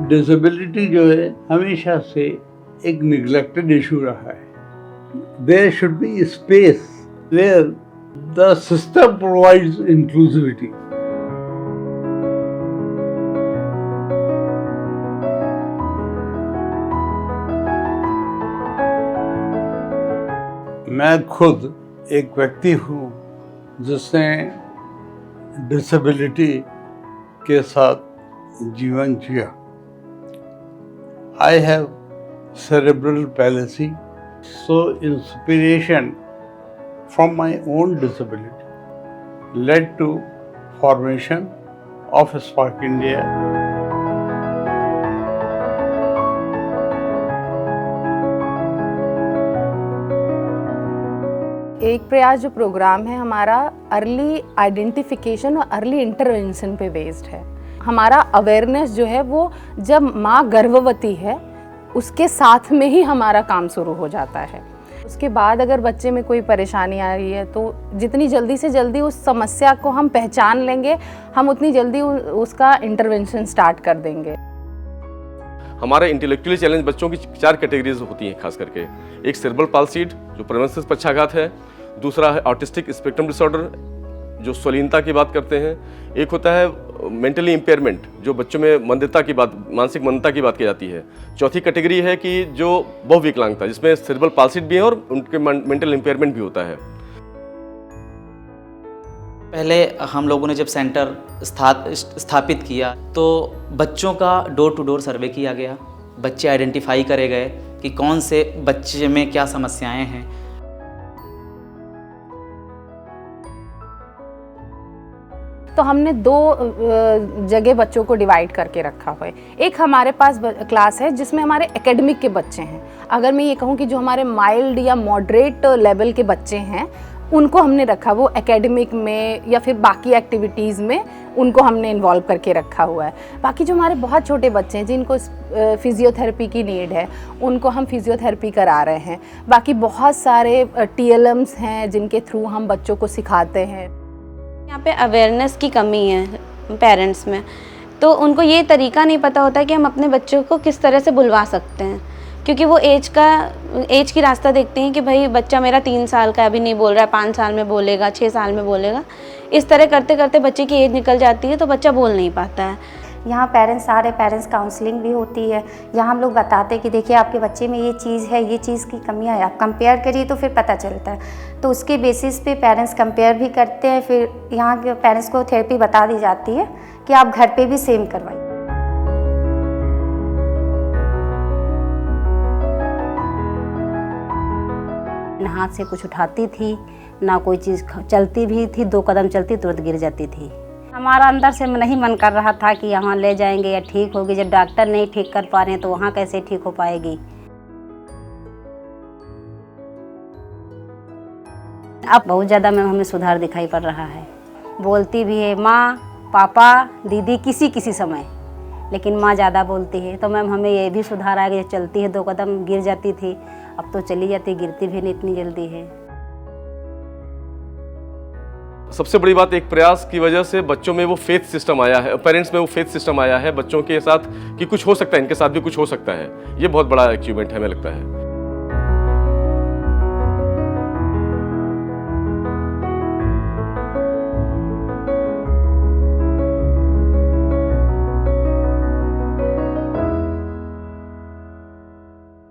Disability जो है हमेशा से एक निग्लेक्टेड इशू रहा है। There should be space where the system provides inclusivity. मैं खुद एक व्यक्ति हूँ जिसने डिसेबिलिटी के साथ जीवन जिया। I have cerebral palsy, so inspiration from my own disability led to formation of Spark India. एक प्रयास जो प्रोग्राम है हमारा अर्ली आइडेंटिफिकेशन और अर्ली इंटरवेंशन पे बेस्ड है। हमारा अवेयरनेस जो है वो जब माँ गर्भवती है उसके साथ में ही हमारा काम शुरू हो जाता है। उसके बाद अगर बच्चे में कोई परेशानी आ रही है तो जितनी जल्दी से जल्दी उस समस्या को हम पहचान लेंगे, हम उतनी जल्दी उसका इंटरवेंशन स्टार्ट कर देंगे। हमारा इंटेलेक्चुअली चैलेंज बच्चों की 4 कैटेगरीज होती हैं खास करके। एक सेरेब्रल पाल्सी जो प्रवंश पक्षाघात है, दूसरा है ऑटिस्टिक स्पेक्ट्रम डिसऑर्डर जो स्वलीनता की बात करते हैं, एक होता है मेंटली इम्पेयरमेंट जो बच्चों में मंदता की बात, मानसिक मंदता की बात की जाती है। चौथी कैटेगरी है कि जो बहुविकलांगता जिसमें सेरेब्रल पाल्सी भी है और उनके मेंटल इम्पेयरमेंट भी होता है। पहले हम लोगों ने जब सेंटर स्थापित किया तो बच्चों का डोर टू डोर सर्वे किया गया। बच्चे आइडेंटिफाई करे गए कि कौन से बच्चे में क्या समस्याएं हैं। तो हमने 2 जगह बच्चों को डिवाइड करके रखा हुआ है। एक हमारे पास क्लास है जिसमें हमारे एकेडमिक के बच्चे हैं। अगर मैं ये कहूँ कि जो हमारे माइल्ड या मॉडरेट लेवल के बच्चे हैं उनको हमने रखा, वो एकेडमिक में या फिर बाकी एक्टिविटीज़ में उनको हमने इन्वॉल्व करके रखा हुआ है। बाकी जो हमारे बहुत छोटे बच्चे हैं जिनको फिजियोथेरेपी की नीड है उनको हम फिजियोथेरेपी करा रहे हैं। बाकी बहुत सारे TLMs हैं जिनके थ्रू हम बच्चों को सिखाते हैं। यहाँ पे अवेयरनेस की कमी है पेरेंट्स में, तो उनको ये तरीका नहीं पता होता कि हम अपने बच्चों को किस तरह से बुलवा सकते हैं, क्योंकि वो एज की रास्ता देखते हैं कि भाई बच्चा मेरा 3 साल का अभी नहीं बोल रहा है, 5 साल में बोलेगा, 6 साल में बोलेगा। इस तरह करते करते बच्चे की एज निकल जाती है तो बच्चा बोल नहीं पाता है। यहाँ सारे पेरेंट्स काउंसलिंग भी होती है। यहाँ हम लोग बताते हैं कि देखिए आपके बच्चे में ये चीज़ है, ये चीज़ की कमियाँ है, आप कंपेयर करिए तो फिर पता चलता है। तो उसके बेसिस पे पेरेंट्स कंपेयर भी करते हैं। फिर यहाँ के पेरेंट्स को थेरेपी बता दी जाती है कि आप घर पे भी सेम करवाइए। ना हाथ से कुछ उठाती थी, ना कोई चीज़ चलती भी थी, 2 कदम चलती तुरंत गिर जाती थी। हमारा अंदर से नहीं मन कर रहा था कि यहाँ ले जाएंगे या ठीक होगी। जब डॉक्टर नहीं ठीक कर पा रहे हैं तो वहाँ कैसे ठीक हो पाएगी। अब बहुत ज़्यादा मैम हमें सुधार दिखाई पड़ रहा है। बोलती भी है माँ, पापा, दीदी किसी समय, लेकिन माँ ज़्यादा बोलती है। तो मैम हमें ये भी सुधार आया कि जब चलती है 2 कदम गिर जाती थी, अब तो चली जाती, गिरती भी नहीं इतनी जल्दी है। सबसे बड़ी बात एक प्रयास की वजह से बच्चों में वो फेथ सिस्टम आया है, पेरेंट्स में वो फेथ सिस्टम आया है बच्चों के साथ कि कुछ हो सकता है, इनके साथ भी कुछ हो सकता है। ये बहुत बड़ा अचीवमेंट है हमें लगता है।